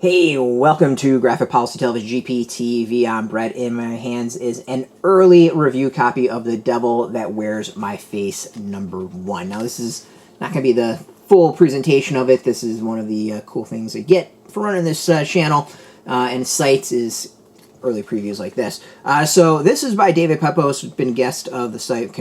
Hey, welcome to Graphic Policy Television GPTV. I'm Brett. In my hands is an early review copy of The Devil That Wears My Face #1. Now, this is not going to be the full presentation of it. This is one of the cool things I get for running this channel and sites is early previews like this. So this is by David Pepose, who's been a guest of the site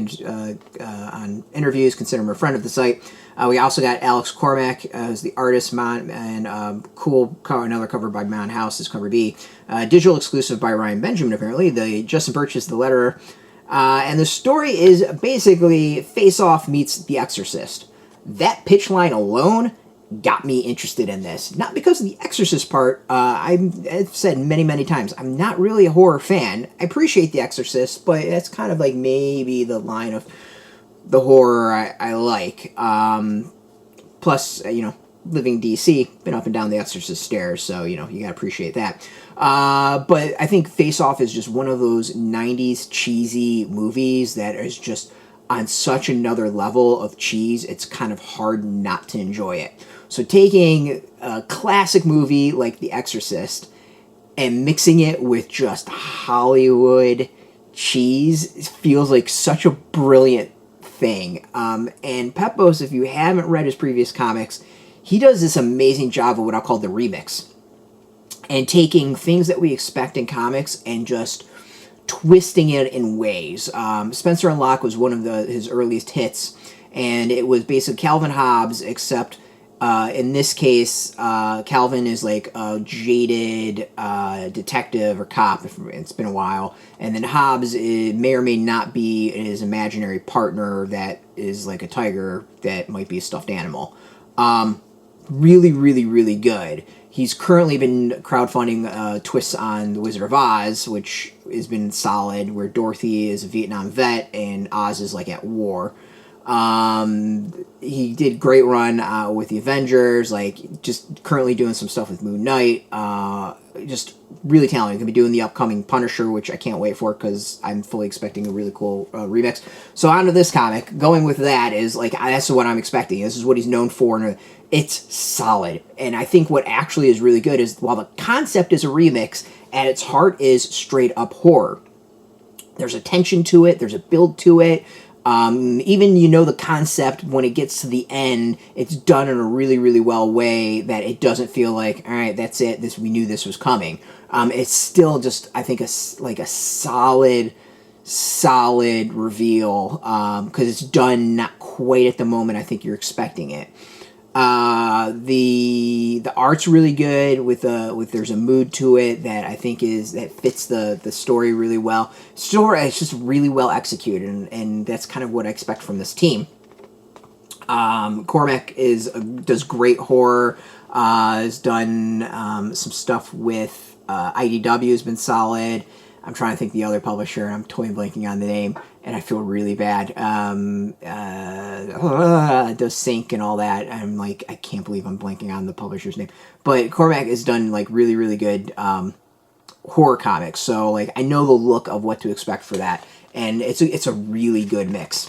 on interviews, consider him a friend of the site. We also got Alex Cormack as the artist, and cool cover, another cover by Mon House is cover B. Digital exclusive by Ryan Benjamin, apparently. Justin Birch is the letterer. And the story is basically Face Off meets The Exorcist. That pitch line alone got me interested in this. Not because of the Exorcist part. I've said many, many times, I'm not really a horror fan. I appreciate The Exorcist, but that's kind of like maybe the line of the horror I like. Plus, living in DC, been up and down the Exorcist stairs, so, you gotta appreciate that. But I think Face Off is just one of those 90s cheesy movies that is just on such another level of cheese, it's kind of hard not to enjoy it. So taking a classic movie like The Exorcist and mixing it with just Hollywood cheese feels like such a brilliant thing. And Pepose, if you haven't read his previous comics, he does this amazing job of what I'll call the remix. And taking things that we expect in comics and just twisting it in ways. Spencer and Locke was one of his earliest hits, and it was basically Calvin Hobbes, except in this case, Calvin is like a jaded detective or cop, if it's been a while, and then Hobbes may or may not be his imaginary partner that is like a tiger that might be a stuffed animal. Really, really, really good. He's currently been crowdfunding twists on The Wizard of Oz, which has been solid, where Dorothy is a Vietnam vet and Oz is like at war. He did great run with the Avengers, like just currently doing some stuff with Moon Knight. Just really talented. Gonna be doing the upcoming Punisher, which I can't wait for because I'm fully expecting a really cool remix. So on to this comic. Going with that is like that's what I'm expecting. This is what he's known for, and it's solid. And I think what actually is really good is while the concept is a remix, at its heart is straight up horror. There's a tension to it. There's a build to it. Even the concept, when it gets to the end, it's done in a really, really well way that it doesn't feel like, all right, that's it. We knew this was coming. It's still just, I think, a solid reveal, because it's done not quite at the moment I think you're expecting it. The art's really good with there's a mood to it that I think that fits the story really well. It's just really well executed, and that's kind of what I expect from this team. Cormack does great horror. Has done some stuff with IDW, has been solid. I'm trying to think the other publisher, and I'm totally blanking on the name, and I feel really bad. It does Sync and all that. I'm like, I can't believe I'm blanking on the publisher's name. But Cormack has done like really, really good horror comics, so like I know the look of what to expect for that, and it's a really good mix.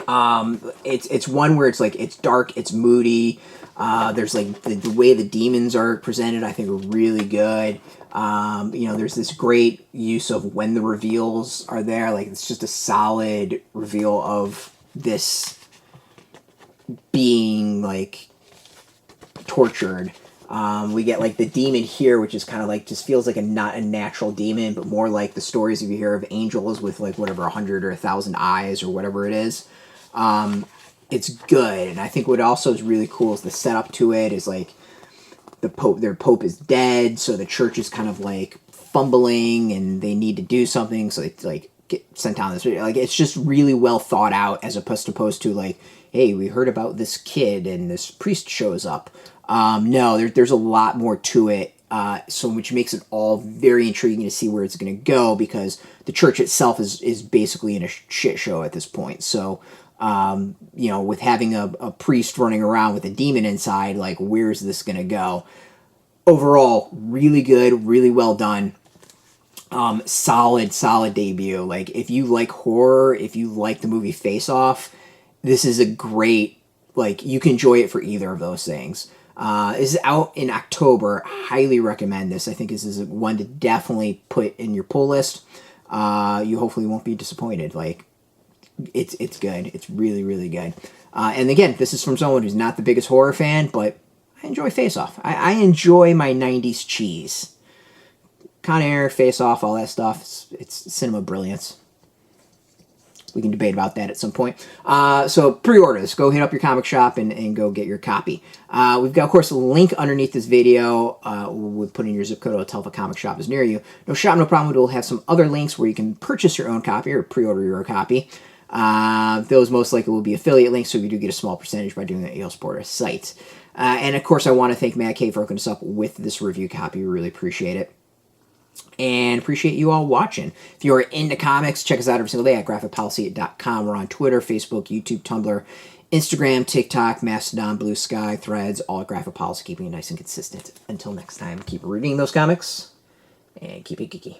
It's one where it's like it's dark, it's moody. There's like the way the demons are presented, I think, are really good. There's this great use of when the reveals are there. Like it's just a solid reveal of this being like tortured. We get like the demon here, which is kind of like just feels like not a natural demon, but more like the stories you hear of angels with like whatever 100 or 1,000 eyes or whatever it is. It's good, and I think what also is really cool is the setup to it is like their pope is dead, so the church is kind of like fumbling, and they need to do something, so they like get sent down this. Like it's just really well thought out, as opposed to like, hey, we heard about this kid and this priest shows up. No, there's a lot more to it, so which makes it all very intriguing to see where it's going to go, because the church itself is basically in a shit show at this point. So. With having a priest running around with a demon inside, like, where's this going to go? Overall, really good, really well done. Solid debut. Like, if you like horror, if you like the movie Face Off, this is a great, like, you can enjoy it for either of those things. This is out in October. Highly recommend this. I think this is one to definitely put in your pull list. You hopefully won't be disappointed. Like, it's good. It's really, really good. And again, this is from someone who's not the biggest horror fan, but I enjoy Face Off. I enjoy my 90s cheese. Con Air, Face Off, all that stuff. It's cinema brilliance. We can debate about that at some point. So pre-order this. Go hit up your comic shop and go get your copy. We've got, of course, a link underneath this video with putting your zip code. It'll tell if a comic shop is near you. No shop, no problem. We'll have some other links where you can purchase your own copy or pre-order your own copy. Those most likely will be affiliate links, so you do get a small percentage by doing that. You'll support our site. And, of course, I want to thank Mad K for hooking us up with this review copy. We really appreciate it. And appreciate you all watching. If you are into comics, check us out every single day at graphicpolicy.com. We're on Twitter, Facebook, YouTube, Tumblr, Instagram, TikTok, Mastodon, Blue Sky, Threads, all at Graphic Policy, keeping it nice and consistent. Until next time, keep reading those comics and keep it geeky.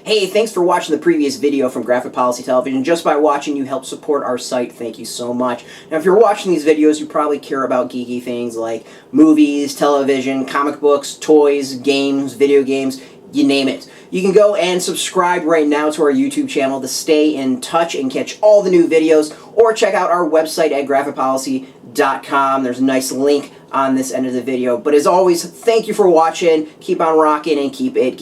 Hey, thanks for watching the previous video from Graphic Policy Television. Just by watching, you help support our site. Thank you so much. Now, if you're watching these videos, you probably care about geeky things like movies, television, comic books, toys, games, video games, you name it. You can go and subscribe right now to our YouTube channel to stay in touch and catch all the new videos, or check out our website at graphicpolicy.com. There's a nice link on this end of the video. But as always, thank you for watching. Keep on rocking and keep it geeky.